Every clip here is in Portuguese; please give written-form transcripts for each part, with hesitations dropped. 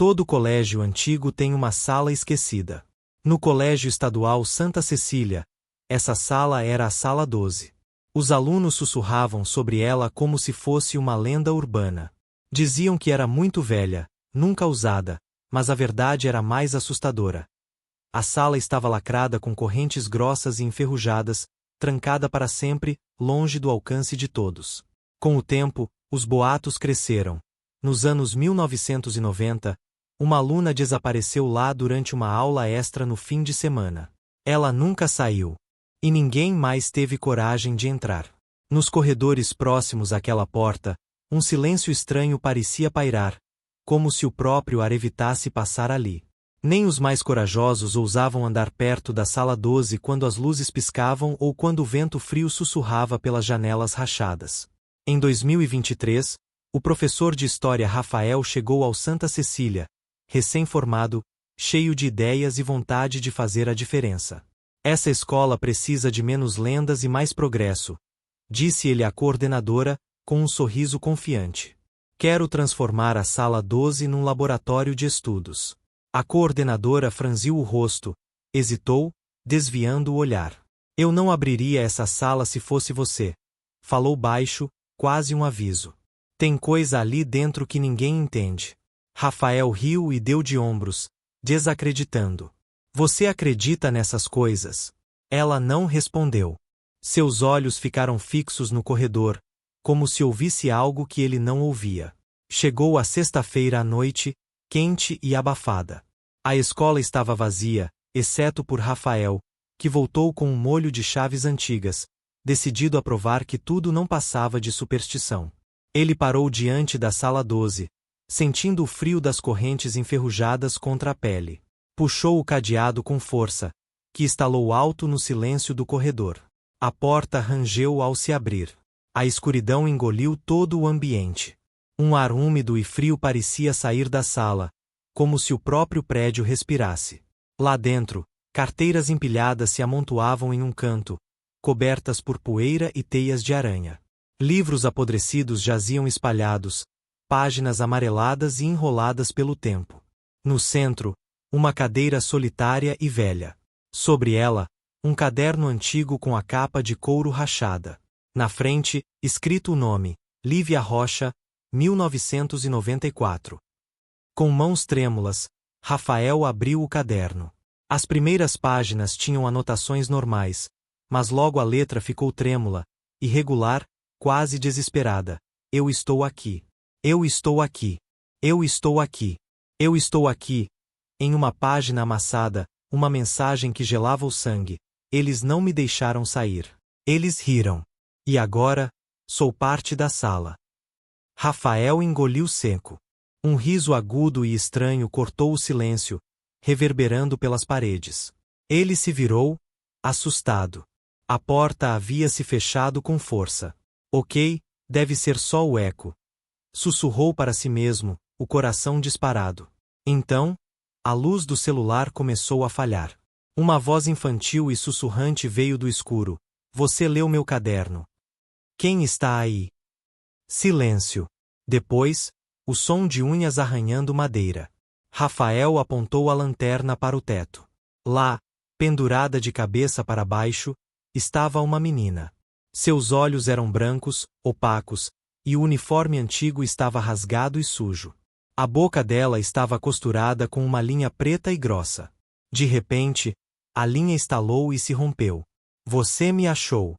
Todo colégio antigo tem uma sala esquecida. No Colégio Estadual Santa Cecília, essa sala era a Sala 12. Os alunos sussurravam sobre ela como se fosse uma lenda urbana. Diziam que era muito velha, nunca usada, mas a verdade era mais assustadora. A sala estava lacrada com correntes grossas e enferrujadas, trancada para sempre, longe do alcance de todos. Com o tempo, os boatos cresceram. Nos anos 1990, uma aluna desapareceu lá durante uma aula extra no fim de semana. Ela nunca saiu. E ninguém mais teve coragem de entrar. Nos corredores próximos àquela porta, um silêncio estranho parecia pairar, como se o próprio ar evitasse passar ali. Nem os mais corajosos ousavam andar perto da Sala 12 quando as luzes piscavam ou quando o vento frio sussurrava pelas janelas rachadas. Em 2023, o professor de História Rafael chegou ao Santa Cecília, recém-formado, cheio de ideias e vontade de fazer a diferença. Essa escola precisa de menos lendas e mais progresso, disse ele à coordenadora, com um sorriso confiante. Quero transformar a Sala 12 num laboratório de estudos. A coordenadora franziu o rosto, hesitou, desviando o olhar. Eu não abriria essa sala se fosse você. Falou baixo, quase um aviso. Tem coisa ali dentro que ninguém entende. Rafael riu e deu de ombros, desacreditando. Você acredita nessas coisas? Ela não respondeu. Seus olhos ficaram fixos no corredor, como se ouvisse algo que ele não ouvia. Chegou a sexta-feira à noite, quente e abafada. A escola estava vazia, exceto por Rafael, que voltou com um molho de chaves antigas, decidido a provar que tudo não passava de superstição. Ele parou diante da Sala 12, sentindo o frio das correntes enferrujadas contra a pele. Puxou o cadeado com força, que estalou alto no silêncio do corredor. A porta rangeu ao se abrir. A escuridão engoliu todo o ambiente. Um ar úmido e frio parecia sair da sala, como se o próprio prédio respirasse. Lá dentro, carteiras empilhadas se amontoavam em um canto, cobertas por poeira e teias de aranha. Livros apodrecidos jaziam espalhados, páginas amareladas e enroladas pelo tempo. No centro, uma cadeira solitária e velha. Sobre ela, um caderno antigo com a capa de couro rachada. Na frente, escrito o nome, Lívia Rocha, 1994. Com mãos trêmulas, Rafael abriu o caderno. As primeiras páginas tinham anotações normais, mas logo a letra ficou trêmula, irregular, quase desesperada. Eu estou aqui. Eu estou aqui. Eu estou aqui. Eu estou aqui. Em uma página amassada, uma mensagem que gelava o sangue. Eles não me deixaram sair. Eles riram. E agora, sou parte da sala. Rafael engoliu seco. Um riso agudo e estranho cortou o silêncio, reverberando pelas paredes. Ele se virou, assustado. A porta havia se fechado com força. Ok, deve ser só o eco. Sussurrou para si mesmo, o coração disparado. Então, a luz do celular começou a falhar. Uma voz infantil e sussurrante veio do escuro. Você leu meu caderno. Quem está aí? Silêncio. Depois, o som de unhas arranhando madeira. Rafael apontou a lanterna para o teto. Lá, pendurada de cabeça para baixo, estava uma menina. Seus olhos eram brancos, opacos, e o uniforme antigo estava rasgado e sujo. A boca dela estava costurada com uma linha preta e grossa. De repente, a linha estalou e se rompeu. Você me achou!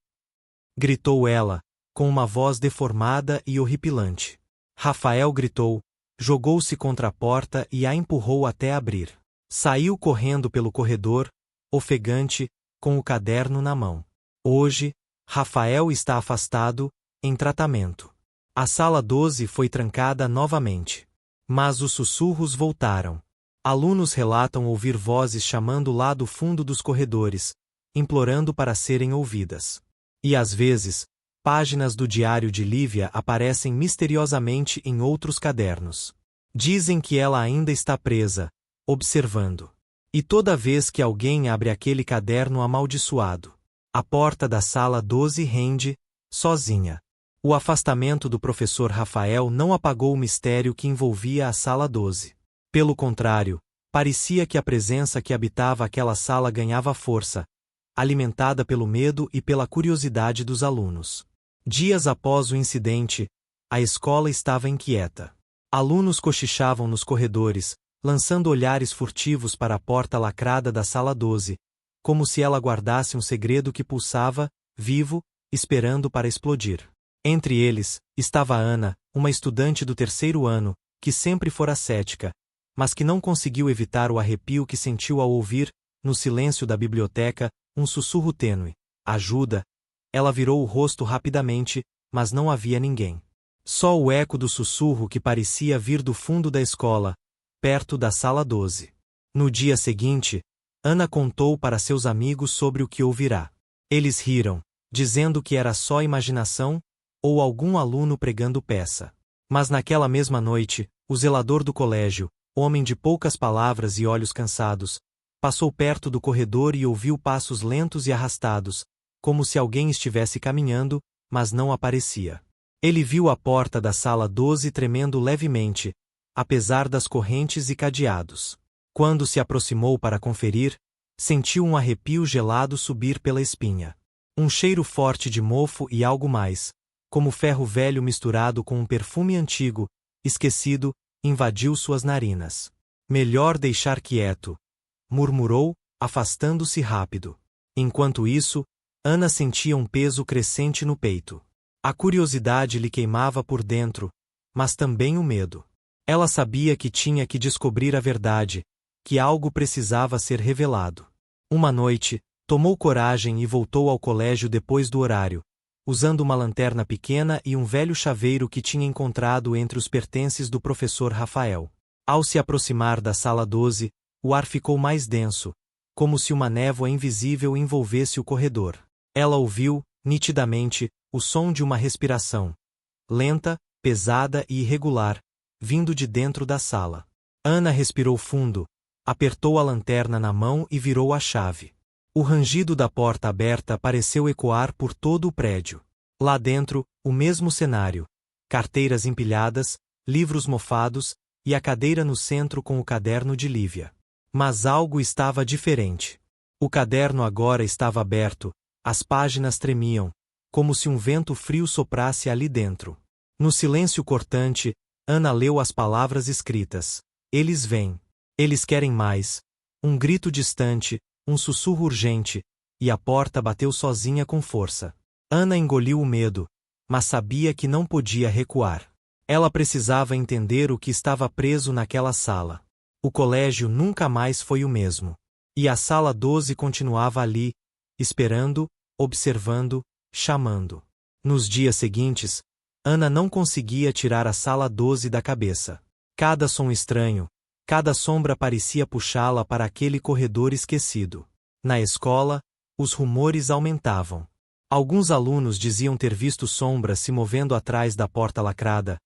Gritou ela, com uma voz deformada e horripilante. Rafael gritou, jogou-se contra a porta e a empurrou até abrir. Saiu correndo pelo corredor, ofegante, com o caderno na mão. Hoje, Rafael está afastado, em tratamento. A Sala 12 foi trancada novamente. Mas os sussurros voltaram. Alunos relatam ouvir vozes chamando lá do fundo dos corredores, implorando para serem ouvidas. E às vezes, páginas do diário de Lívia aparecem misteriosamente em outros cadernos. Dizem que ela ainda está presa, observando. E toda vez que alguém abre aquele caderno amaldiçoado, a porta da Sala 12 rende, sozinha. O afastamento do professor Rafael não apagou o mistério que envolvia a Sala 12. Pelo contrário, parecia que a presença que habitava aquela sala ganhava força, alimentada pelo medo e pela curiosidade dos alunos. Dias após o incidente, a escola estava inquieta. Alunos cochichavam nos corredores, lançando olhares furtivos para a porta lacrada da sala 12, como se ela guardasse um segredo que pulsava, vivo, esperando para explodir. Entre eles, estava Ana, uma estudante do 3º ano, que sempre fora cética, mas que não conseguiu evitar o arrepio que sentiu ao ouvir, no silêncio da biblioteca, um sussurro tênue. Ajuda! Ela virou o rosto rapidamente, mas não havia ninguém. Só o eco do sussurro que parecia vir do fundo da escola, perto da sala 12. No dia seguinte, Ana contou para seus amigos sobre o que ouvirá. Eles riram, dizendo que era só imaginação, ou algum aluno pregando peça. Mas naquela mesma noite, o zelador do colégio, homem de poucas palavras e olhos cansados, passou perto do corredor e ouviu passos lentos e arrastados, como se alguém estivesse caminhando, mas não aparecia. Ele viu a porta da sala 12 tremendo levemente, apesar das correntes e cadeados. Quando se aproximou para conferir, sentiu um arrepio gelado subir pela espinha. Um cheiro forte de mofo e algo mais, como ferro velho misturado com um perfume antigo, esquecido, invadiu suas narinas. Melhor deixar quieto, murmurou, afastando-se rápido. Enquanto isso, Ana sentia um peso crescente no peito. A curiosidade lhe queimava por dentro, mas também o medo. Ela sabia que tinha que descobrir a verdade, que algo precisava ser revelado. Uma noite, tomou coragem e voltou ao colégio depois do horário, usando uma lanterna pequena e um velho chaveiro que tinha encontrado entre os pertences do professor Rafael. Ao se aproximar da sala 12, o ar ficou mais denso, como se uma névoa invisível envolvesse o corredor. Ela ouviu, nitidamente, o som de uma respiração, lenta, pesada e irregular, vindo de dentro da sala. Ana respirou fundo, apertou a lanterna na mão e virou a chave. O rangido da porta aberta pareceu ecoar por todo o prédio. Lá dentro, o mesmo cenário: carteiras empilhadas, livros mofados, e a cadeira no centro com o caderno de Lívia. Mas algo estava diferente. O caderno agora estava aberto, as páginas tremiam, como se um vento frio soprasse ali dentro. No silêncio cortante, Ana leu as palavras escritas. Eles vêm. Eles querem mais. Um grito distante, um sussurro urgente, e a porta bateu sozinha com força. Ana engoliu o medo, mas sabia que não podia recuar. Ela precisava entender o que estava preso naquela sala. O colégio nunca mais foi o mesmo. E a sala 12 continuava ali, esperando, observando, chamando. Nos dias seguintes, Ana não conseguia tirar a sala 12 da cabeça. Cada som estranho, cada sombra parecia puxá-la para aquele corredor esquecido. Na escola, os rumores aumentavam. Alguns alunos diziam ter visto sombras se movendo atrás da porta lacrada.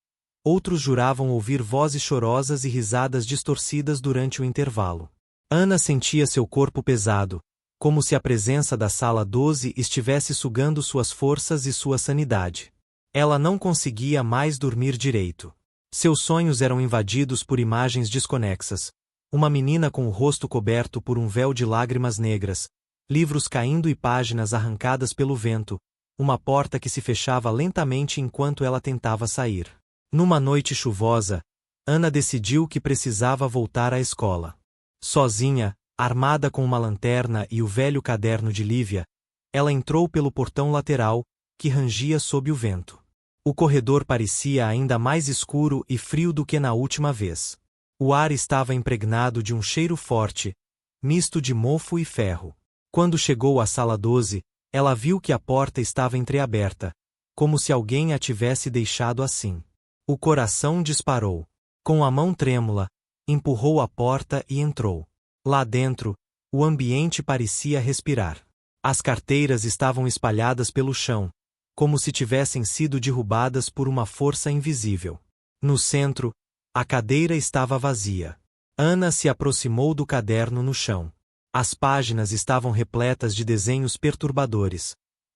Outros juravam ouvir vozes chorosas e risadas distorcidas durante o intervalo. Ana sentia seu corpo pesado, como se a presença da sala 12 estivesse sugando suas forças e sua sanidade. Ela não conseguia mais dormir direito. Seus sonhos eram invadidos por imagens desconexas. Uma menina com o rosto coberto por um véu de lágrimas negras, livros caindo e páginas arrancadas pelo vento, uma porta que se fechava lentamente enquanto ela tentava sair. Numa noite chuvosa, Ana decidiu que precisava voltar à escola. Sozinha, armada com uma lanterna e o velho caderno de Lívia, ela entrou pelo portão lateral, que rangia sob o vento. O corredor parecia ainda mais escuro e frio do que na última vez. O ar estava impregnado de um cheiro forte, misto de mofo e ferro. Quando chegou à sala 12, ela viu que a porta estava entreaberta, como se alguém a tivesse deixado assim. O coração disparou. Com a mão trêmula, empurrou a porta e entrou. Lá dentro, o ambiente parecia respirar. As carteiras estavam espalhadas pelo chão, como se tivessem sido derrubadas por uma força invisível. No centro, a cadeira estava vazia. Ana se aproximou do caderno no chão. As páginas estavam repletas de desenhos perturbadores.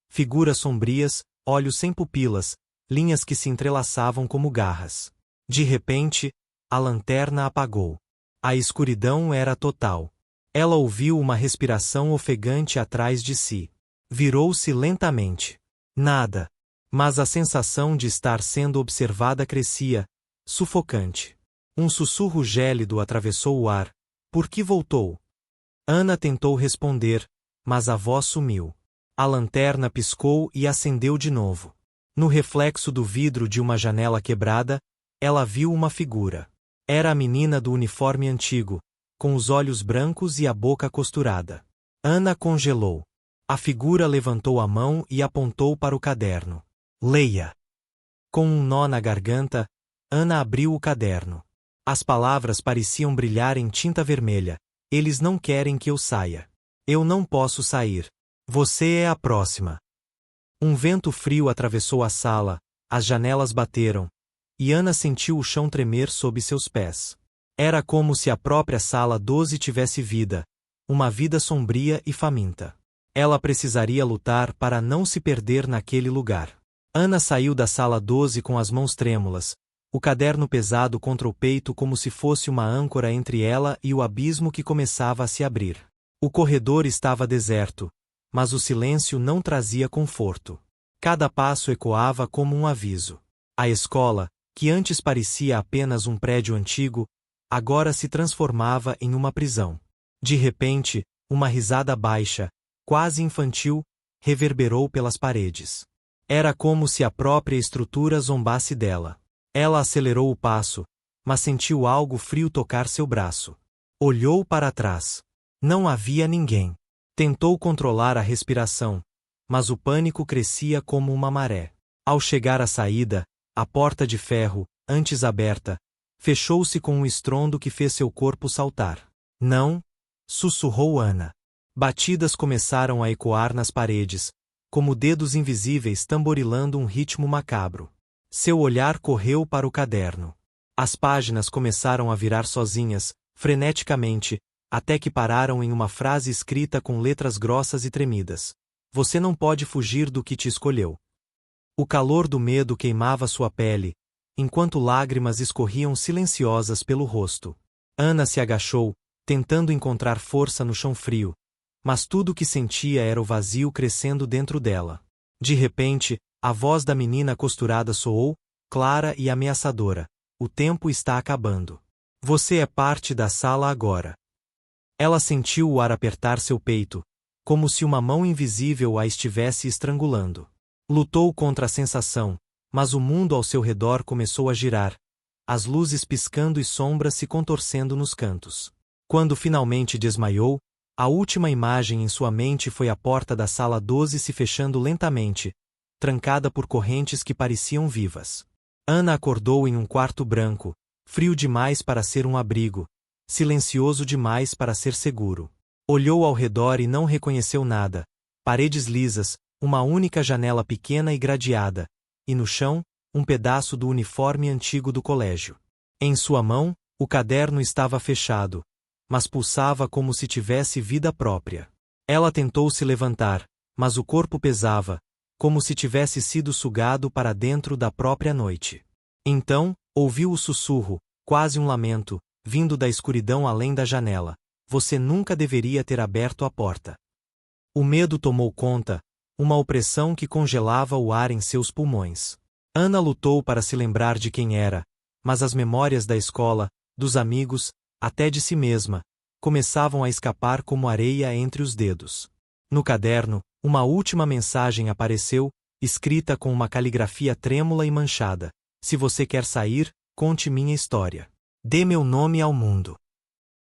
Figuras sombrias, olhos sem pupilas, linhas que se entrelaçavam como garras. De repente, a lanterna apagou. A escuridão era total. Ela ouviu uma respiração ofegante atrás de si. Virou-se lentamente. Nada. Mas a sensação de estar sendo observada crescia, sufocante. Um sussurro gélido atravessou o ar. Por que voltou? Ana tentou responder, mas a voz sumiu. A lanterna piscou e acendeu de novo. No reflexo do vidro de uma janela quebrada, ela viu uma figura. Era a menina do uniforme antigo, com os olhos brancos e a boca costurada. Ana congelou. A figura levantou a mão e apontou para o caderno. Leia. Com um nó na garganta, Ana abriu o caderno. As palavras pareciam brilhar em tinta vermelha. Eles não querem que eu saia. Eu não posso sair. Você é a próxima. Um vento frio atravessou a sala, as janelas bateram, e Ana sentiu o chão tremer sob seus pés. Era como se a própria sala 12 tivesse vida, uma vida sombria e faminta. Ela precisaria lutar para não se perder naquele lugar. Ana saiu da sala 12 com as mãos trêmulas, o caderno pesado contra o peito como se fosse uma âncora entre ela e o abismo que começava a se abrir. O corredor estava deserto, mas o silêncio não trazia conforto. Cada passo ecoava como um aviso. A escola, que antes parecia apenas um prédio antigo, agora se transformava em uma prisão. De repente, uma risada baixa, quase infantil, reverberou pelas paredes. Era como se a própria estrutura zombasse dela. Ela acelerou o passo, mas sentiu algo frio tocar seu braço. Olhou para trás. Não havia ninguém. Tentou controlar a respiração, mas o pânico crescia como uma maré. Ao chegar à saída, a porta de ferro, antes aberta, fechou-se com um estrondo que fez seu corpo saltar. Não, sussurrou Ana. Batidas começaram a ecoar nas paredes, como dedos invisíveis tamborilando um ritmo macabro. Seu olhar correu para o caderno. As páginas começaram a virar sozinhas, freneticamente, até que pararam em uma frase escrita com letras grossas e tremidas. Você não pode fugir do que te escolheu. O calor do medo queimava sua pele, enquanto lágrimas escorriam silenciosas pelo rosto. Ana se agachou, tentando encontrar força no chão frio, mas tudo o que sentia era o vazio crescendo dentro dela. De repente, a voz da menina costurada soou, clara e ameaçadora. O tempo está acabando. Você é parte da sala agora. Ela sentiu o ar apertar seu peito, como se uma mão invisível a estivesse estrangulando. Lutou contra a sensação, mas o mundo ao seu redor começou a girar, as luzes piscando e sombras se contorcendo nos cantos. Quando finalmente desmaiou, a última imagem em sua mente foi a porta da sala 12 se fechando lentamente, trancada por correntes que pareciam vivas. Ana acordou em um quarto branco, frio demais para ser um abrigo, silencioso demais para ser seguro. Olhou ao redor e não reconheceu nada. Paredes lisas, uma única janela pequena e gradeada, e no chão, um pedaço do uniforme antigo do colégio. Em sua mão, o caderno estava fechado, mas pulsava como se tivesse vida própria. Ela tentou se levantar, mas o corpo pesava, como se tivesse sido sugado para dentro da própria noite. Então, ouviu o sussurro, quase um lamento, vindo da escuridão além da janela. Você nunca deveria ter aberto a porta. O medo tomou conta, uma opressão que congelava o ar em seus pulmões. Ana lutou para se lembrar de quem era, mas as memórias da escola, dos amigos, até de si mesma, começavam a escapar como areia entre os dedos. No caderno, uma última mensagem apareceu, escrita com uma caligrafia trêmula e manchada. Se você quer sair, conte minha história. Dê meu nome ao mundo.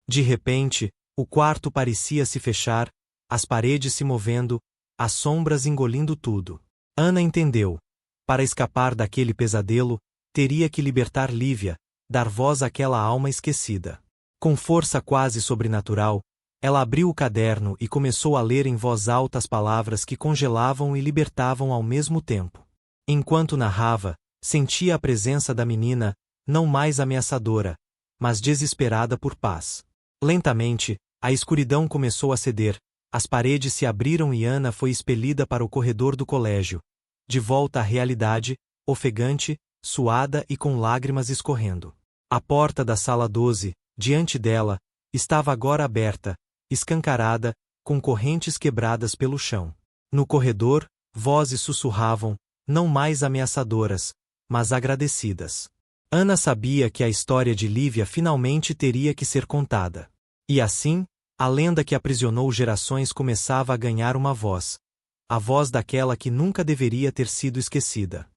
De repente, o quarto parecia se fechar, as paredes se movendo, as sombras engolindo tudo. Ana entendeu. Para escapar daquele pesadelo, teria que libertar Lívia, dar voz àquela alma esquecida. Com força quase sobrenatural, ela abriu o caderno e começou a ler em voz alta as palavras que congelavam e libertavam ao mesmo tempo. Enquanto narrava, sentia a presença da menina, não mais ameaçadora, mas desesperada por paz. Lentamente, a escuridão começou a ceder, as paredes se abriram e Ana foi expelida para o corredor do colégio, de volta à realidade, ofegante, suada e com lágrimas escorrendo. A porta da sala 12, Diante dela, estava agora aberta, escancarada, com correntes quebradas pelo chão. No corredor, vozes sussurravam, não mais ameaçadoras, mas agradecidas. Ana sabia que a história de Lívia finalmente teria que ser contada. E assim, a lenda que aprisionou gerações começava a ganhar uma voz. A voz daquela que nunca deveria ter sido esquecida.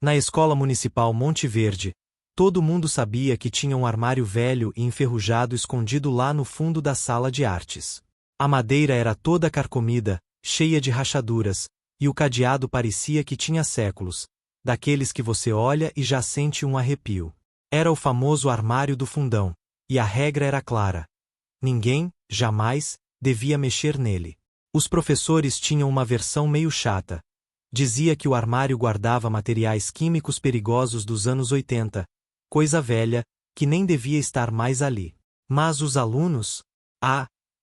Na escola municipal Monte Verde, todo mundo sabia que tinha um armário velho e enferrujado escondido lá no fundo da sala de artes. A madeira era toda carcomida, cheia de rachaduras, e o cadeado parecia que tinha séculos, daqueles que você olha e já sente um arrepio. Era o famoso armário do fundão, e a regra era clara. Ninguém, jamais, devia mexer nele. Os professores tinham uma versão meio chata. Dizia que o armário guardava materiais químicos perigosos dos anos 80, coisa velha, que nem devia estar mais ali. Mas os alunos?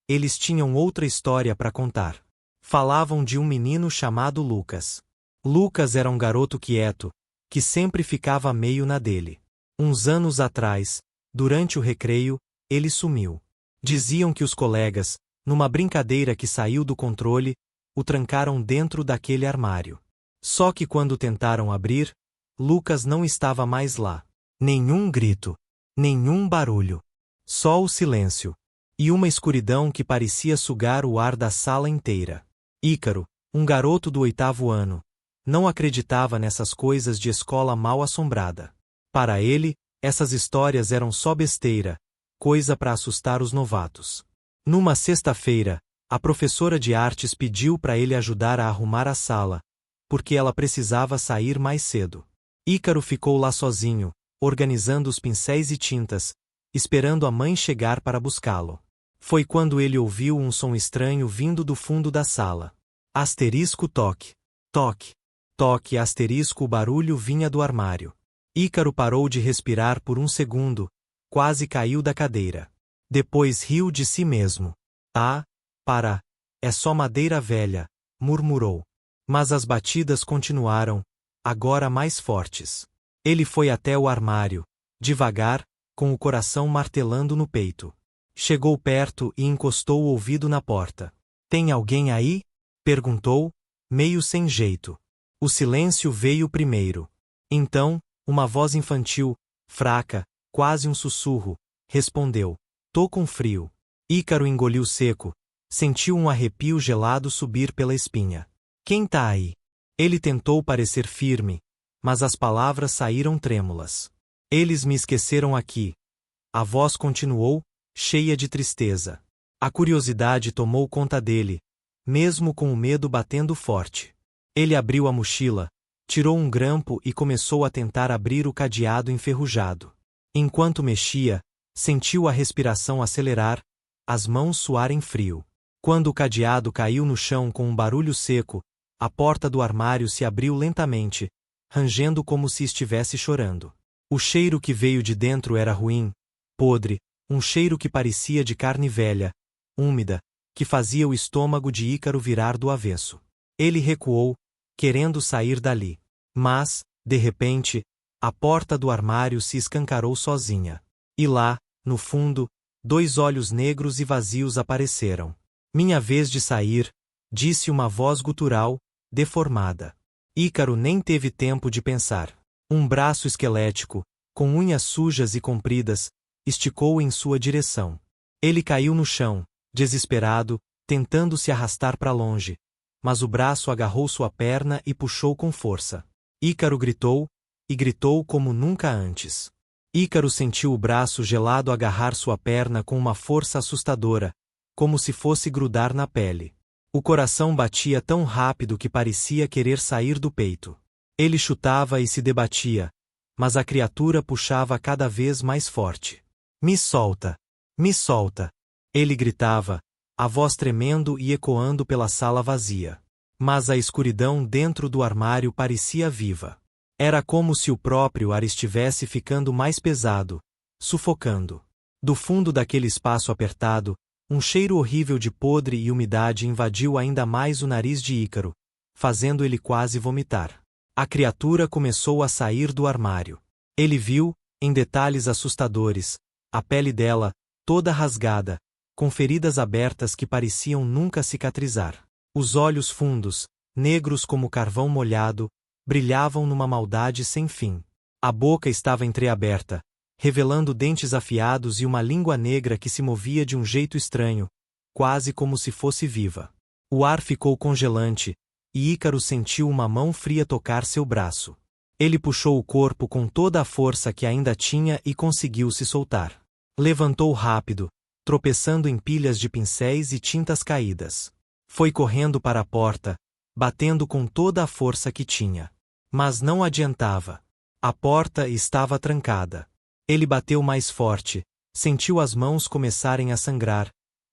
Eles tinham outra história para contar. Falavam de um menino chamado Lucas. Lucas era um garoto quieto, que sempre ficava meio na dele. Uns anos atrás, durante o recreio, ele sumiu. Diziam que os colegas, numa brincadeira que saiu do controle, o trancaram dentro daquele armário. Só que quando tentaram abrir, Lucas não estava mais lá. Nenhum grito, nenhum barulho. Só o silêncio. E uma escuridão que parecia sugar o ar da sala inteira. Ícaro, um garoto do 8º ano, não acreditava nessas coisas de escola mal assombrada. Para ele, essas histórias eram só besteira, coisa para assustar os novatos. Numa sexta-feira, a professora de artes pediu para ele ajudar a arrumar a sala, porque ela precisava sair mais cedo. Ícaro ficou lá sozinho, organizando os pincéis e tintas, esperando a mãe chegar para buscá-lo. Foi quando ele ouviu um som estranho vindo do fundo da sala. Asterisco toque. Toque. Toque asterisco. O barulho vinha do armário. Ícaro parou de respirar por um segundo, quase caiu da cadeira. Depois riu de si mesmo. É só madeira velha, murmurou. Mas as batidas continuaram, agora mais fortes. Ele foi até o armário, devagar, com o coração martelando no peito. Chegou perto e encostou o ouvido na porta. Tem alguém aí? Perguntou, meio sem jeito. O silêncio veio primeiro. Então, uma voz infantil, fraca, quase um sussurro, respondeu: Tô com frio. Ícaro engoliu seco, sentiu um arrepio gelado subir pela espinha. Quem tá aí? Ele tentou parecer firme, mas as palavras saíram trêmulas. Eles me esqueceram aqui. A voz continuou, cheia de tristeza. A curiosidade tomou conta dele, mesmo com o medo batendo forte. Ele abriu a mochila, tirou um grampo e começou a tentar abrir o cadeado enferrujado. Enquanto mexia, sentiu a respiração acelerar, as mãos suarem frio. Quando o cadeado caiu no chão com um barulho seco, a porta do armário se abriu lentamente, rangendo como se estivesse chorando. O cheiro que veio de dentro era ruim, podre, um cheiro que parecia de carne velha, úmida, que fazia o estômago de Ícaro virar do avesso. Ele recuou, querendo sair dali. Mas, de repente, a porta do armário se escancarou sozinha. E lá, no fundo, 2 olhos negros e vazios apareceram. Minha vez de sair, disse uma voz gutural, deformada. Ícaro nem teve tempo de pensar. Um braço esquelético, com unhas sujas e compridas, esticou em sua direção. Ele caiu no chão, desesperado, tentando se arrastar para longe, mas o braço agarrou sua perna e puxou com força. Ícaro gritou, e gritou como nunca antes. Ícaro sentiu o braço gelado agarrar sua perna com uma força assustadora, como se fosse grudar na pele. O coração batia tão rápido que parecia querer sair do peito. Ele chutava e se debatia, mas a criatura puxava cada vez mais forte. Me solta! Me solta! Ele gritava, a voz tremendo e ecoando pela sala vazia. Mas a escuridão dentro do armário parecia viva. Era como se o próprio ar estivesse ficando mais pesado, sufocando. Do fundo daquele espaço apertado, um cheiro horrível de podre e umidade invadiu ainda mais o nariz de Ícaro, fazendo ele quase vomitar. A criatura começou a sair do armário. Ele viu, em detalhes assustadores, a pele dela, toda rasgada, com feridas abertas que pareciam nunca cicatrizar. Os olhos fundos, negros como carvão molhado, brilhavam numa maldade sem fim. A boca estava entreaberta, revelando dentes afiados e uma língua negra que se movia de um jeito estranho, quase como se fosse viva. O ar ficou congelante, e Ícaro sentiu uma mão fria tocar seu braço. Ele puxou o corpo com toda a força que ainda tinha e conseguiu se soltar. Levantou rápido, tropeçando em pilhas de pincéis e tintas caídas. Foi correndo para a porta, batendo com toda a força que tinha. Mas não adiantava. A porta estava trancada. Ele bateu mais forte, sentiu as mãos começarem a sangrar,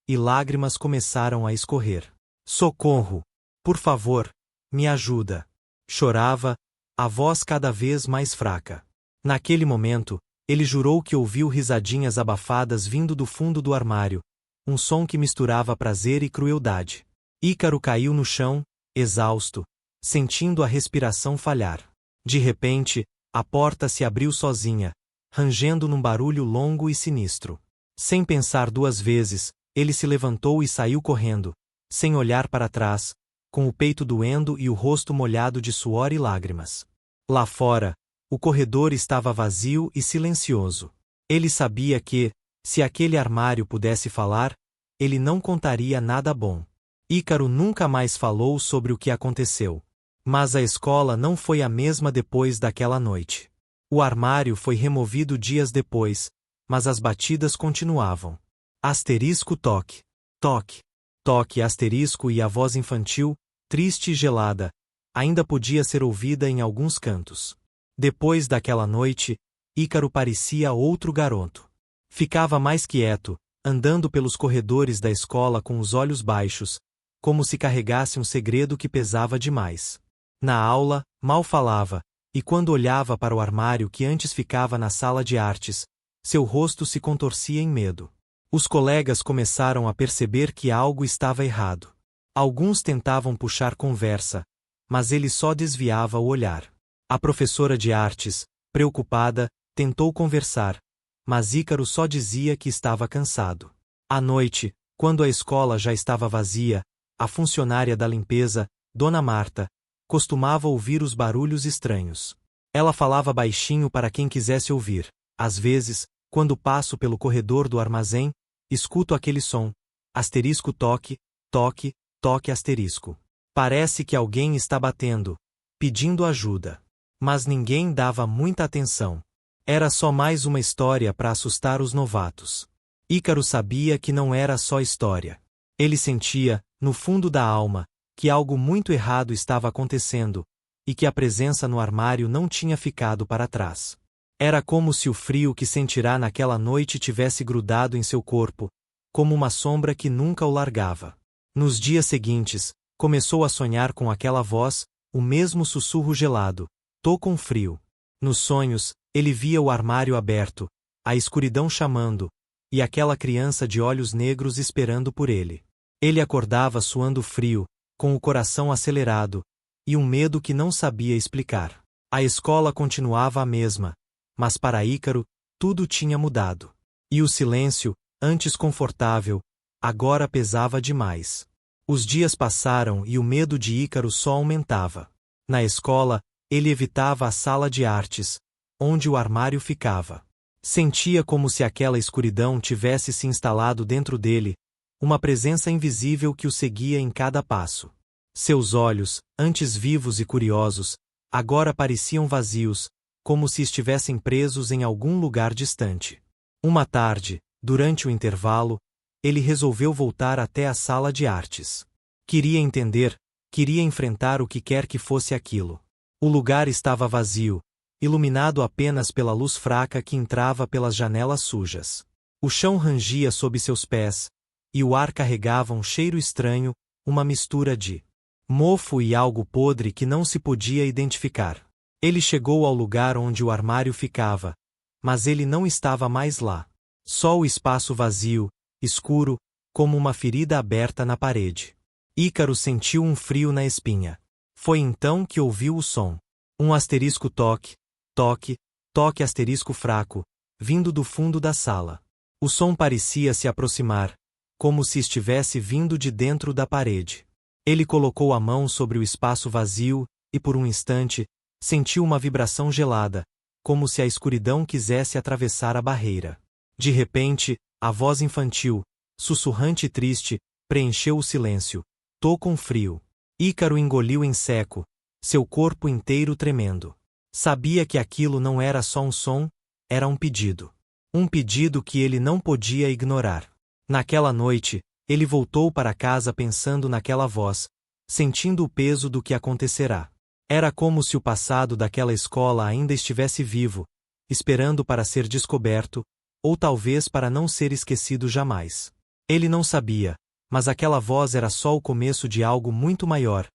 e lágrimas começaram a escorrer. Socorro! Por favor, me ajuda! Chorava, a voz cada vez mais fraca. Naquele momento, ele jurou que ouviu risadinhas abafadas vindo do fundo do armário, um som que misturava prazer e crueldade. Ícaro caiu no chão, exausto, sentindo a respiração falhar. De repente, a porta se abriu sozinha, rangendo num barulho longo e sinistro. Sem pensar duas vezes, ele se levantou e saiu correndo, sem olhar para trás, com o peito doendo e o rosto molhado de suor e lágrimas. Lá fora, o corredor estava vazio e silencioso. Ele sabia que, se aquele armário pudesse falar, ele não contaria nada bom. Ícaro nunca mais falou sobre o que aconteceu. Mas a escola não foi a mesma depois daquela noite. O armário foi removido dias depois, mas as batidas continuavam. Asterisco toque. Toque. Toque asterisco e a voz infantil, triste e gelada, ainda podia ser ouvida em alguns cantos. Depois daquela noite, Ícaro parecia outro garoto. Ficava mais quieto, andando pelos corredores da escola com os olhos baixos, como se carregasse um segredo que pesava demais. Na aula, mal falava, e quando olhava para o armário que antes ficava na sala de artes, seu rosto se contorcia em medo. Os colegas começaram a perceber que algo estava errado. Alguns tentavam puxar conversa, mas ele só desviava o olhar. A professora de artes, preocupada, tentou conversar, mas Ícaro só dizia que estava cansado. À noite, quando a escola já estava vazia, a funcionária da limpeza, Dona Marta, costumava ouvir os barulhos estranhos. Ela falava baixinho para quem quisesse ouvir. Às vezes, quando passo pelo corredor do armazém, escuto aquele som, asterisco toque, toque, toque asterisco. Parece que alguém está batendo, pedindo ajuda. Mas ninguém dava muita atenção. Era só mais uma história para assustar os novatos. Ícaro sabia que não era só história. Ele sentia, no fundo da alma, que algo muito errado estava acontecendo, e que a presença no armário não tinha ficado para trás. Era como se o frio que sentirá naquela noite tivesse grudado em seu corpo, como uma sombra que nunca o largava. Nos dias seguintes, começou a sonhar com aquela voz, o mesmo sussurro gelado: "Tô com frio." Nos sonhos, ele via o armário aberto, a escuridão chamando, e aquela criança de olhos negros esperando por ele. Ele acordava suando frio, com o coração acelerado, e um medo que não sabia explicar. A escola continuava a mesma, mas para Ícaro, tudo tinha mudado. E o silêncio, antes confortável, agora pesava demais. Os dias passaram e o medo de Ícaro só aumentava. Na escola, ele evitava a sala de artes, onde o armário ficava. Sentia como se aquela escuridão tivesse se instalado dentro dele, uma presença invisível que o seguia em cada passo. Seus olhos, antes vivos e curiosos, agora pareciam vazios, como se estivessem presos em algum lugar distante. Uma tarde, durante o intervalo, ele resolveu voltar até a sala de artes. Queria entender, queria enfrentar o que quer que fosse aquilo. O lugar estava vazio, iluminado apenas pela luz fraca que entrava pelas janelas sujas. O chão rangia sob seus pés, e o ar carregava um cheiro estranho, uma mistura de mofo e algo podre que não se podia identificar. Ele chegou ao lugar onde o armário ficava, mas ele não estava mais lá. Só o espaço vazio, escuro, como uma ferida aberta na parede. Ícaro sentiu um frio na espinha. Foi então que ouviu o som. Um asterisco toque, toque, toque asterisco fraco, vindo do fundo da sala. O som parecia se aproximar, como se estivesse vindo de dentro da parede. Ele colocou a mão sobre o espaço vazio, e por um instante, sentiu uma vibração gelada, como se a escuridão quisesse atravessar a barreira. De repente, a voz infantil, sussurrante e triste, preencheu o silêncio. Tô com frio. Ícaro engoliu em seco, seu corpo inteiro tremendo. Sabia que aquilo não era só um som, era um pedido. Um pedido que ele não podia ignorar. Naquela noite, ele voltou para casa pensando naquela voz, sentindo o peso do que acontecerá. Era como se o passado daquela escola ainda estivesse vivo, esperando para ser descoberto, ou talvez para não ser esquecido jamais. Ele não sabia, mas aquela voz era só o começo de algo muito maior,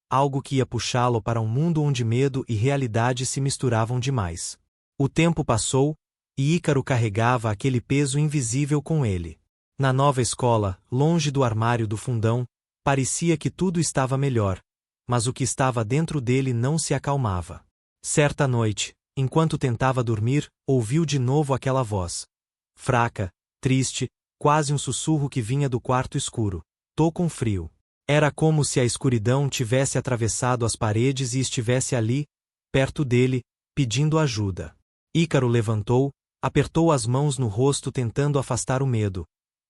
algo que ia puxá-lo para um mundo onde medo e realidade se misturavam demais. O tempo passou, e Ícaro carregava aquele peso invisível com ele. Na nova escola, longe do armário do fundão, parecia que tudo estava melhor, mas o que estava dentro dele não se acalmava. Certa noite, enquanto tentava dormir, ouviu de novo aquela voz. Fraca, triste, quase um sussurro que vinha do quarto escuro. Tô com frio. Era como se a escuridão tivesse atravessado as paredes e estivesse ali, perto dele, pedindo ajuda. Ícaro levantou, apertou as mãos no rosto tentando afastar o medo,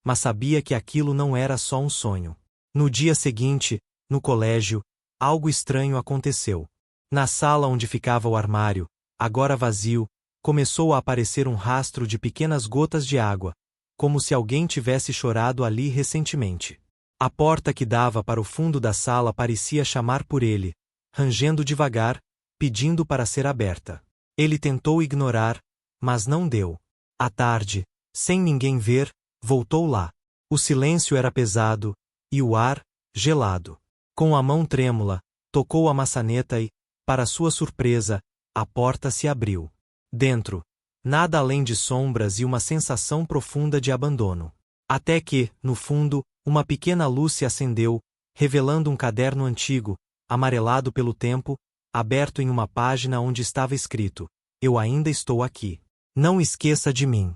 mas sabia que aquilo não era só um sonho. No dia seguinte, no colégio, algo estranho aconteceu. Na sala onde ficava o armário, agora vazio, começou a aparecer um rastro de pequenas gotas de água, como se alguém tivesse chorado ali recentemente. A porta que dava para o fundo da sala parecia chamar por ele, rangendo devagar, pedindo para ser aberta. Ele tentou ignorar, mas não deu. À tarde, sem ninguém ver, voltou lá. O silêncio era pesado, e o ar, gelado. Com a mão trêmula, tocou a maçaneta e, para sua surpresa, a porta se abriu. Dentro, nada além de sombras e uma sensação profunda de abandono. Até que, no fundo, uma pequena luz se acendeu, revelando um caderno antigo, amarelado pelo tempo, aberto em uma página onde estava escrito: Eu ainda estou aqui. Não esqueça de mim.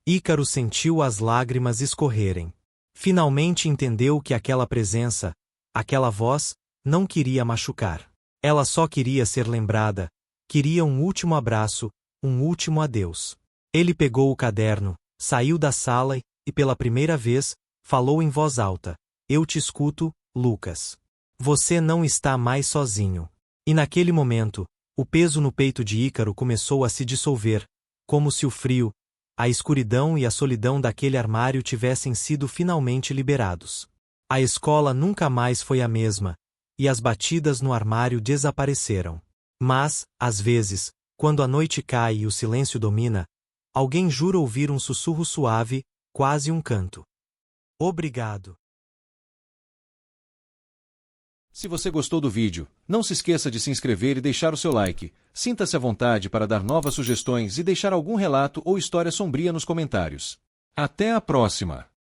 Ícaro sentiu as lágrimas escorrerem. Finalmente entendeu que aquela presença, aquela voz, não queria machucar. Ela só queria ser lembrada, queria um último abraço, um último adeus. Ele pegou o caderno, saiu da sala e, pela primeira vez, falou em voz alta: Eu te escuto, Lucas. Você não está mais sozinho. E naquele momento, o peso no peito de Ícaro começou a se dissolver, como se o frio, a escuridão e a solidão daquele armário tivessem sido finalmente liberados. A escola nunca mais foi a mesma, e as batidas no armário desapareceram. Mas, às vezes, quando a noite cai e o silêncio domina, alguém jura ouvir um sussurro suave, quase um canto. Obrigado. Se você gostou do vídeo, não se esqueça de se inscrever e deixar o seu like. Sinta-se à vontade para dar novas sugestões e deixar algum relato ou história sombria nos comentários. Até a próxima!